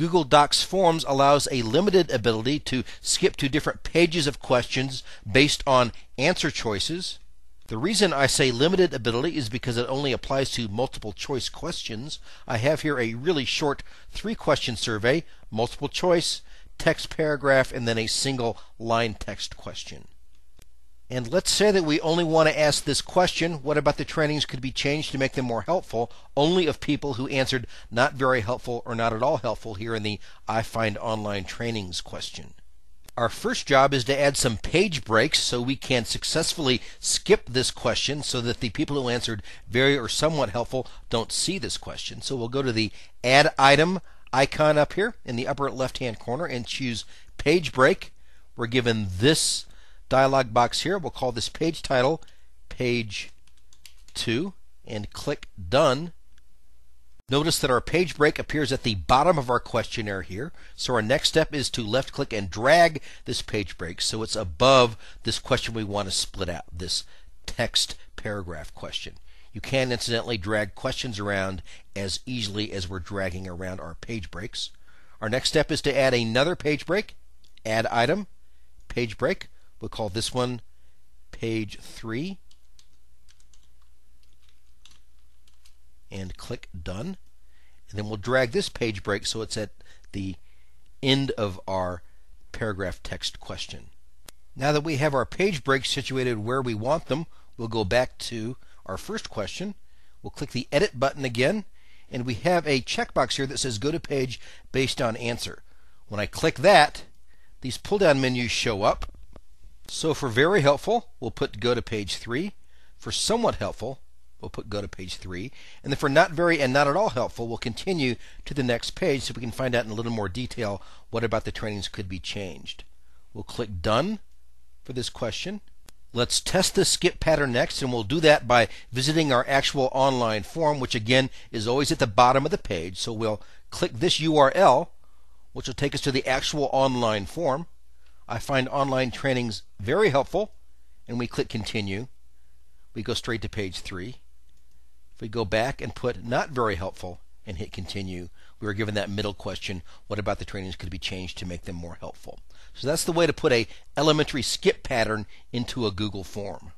Google Docs Forms allows a limited ability to skip to different pages of questions based on answer choices. The reason I say limited ability is because it only applies to multiple choice questions. I have here a really short 3-question survey, multiple choice, text paragraph, and then a single line text question. And let's say that we only want to ask this question, what about the trainings could be changed to make them more helpful, only of people who answered not very helpful or not at all helpful here in the I find online trainings question. Our first job is to add some page breaks so we can successfully skip this question so that the people who answered very or somewhat helpful don't see this question. So we'll go to the Add Item icon up here in the upper left-hand corner and choose Page Break. We're given this dialog box here. We'll call this page title Page 2 and click Done. Notice that our page break appears at the bottom of our questionnaire here. So our next step is to left click and drag this page break so it's above this question we want to split out, this text paragraph question. You can incidentally drag questions around as easily as we're dragging around our page breaks. Our next step is to add another page break. Add Item, Page Break. We'll call this one Page 3 and click Done. And then we'll drag this page break so it's at the end of our paragraph text question. Now that we have our page breaks situated where we want them, we'll go back to our first question. We'll click the Edit button again, and we have a checkbox here that says Go to Page based on answer. When I click that, these pull-down menus show up. So for very helpful, we'll put Go to Page 3. For somewhat helpful, we'll put Go to Page 3. And then for not very and not at all helpful, we'll continue to the next page so we can find out in a little more detail what about the trainings could be changed. We'll click Done for this question. Let's test the skip pattern next, and we'll do that by visiting our actual online form, which again is always at the bottom of the page. So we'll click this URL, which will take us to the actual online form. I find online trainings very helpful, and we click Continue. We go straight to page 3. If we go back and put not very helpful and hit Continue, we were given that middle question, what about the trainings could be changed to make them more helpful? So that's the way to put a elementary skip pattern into a Google form.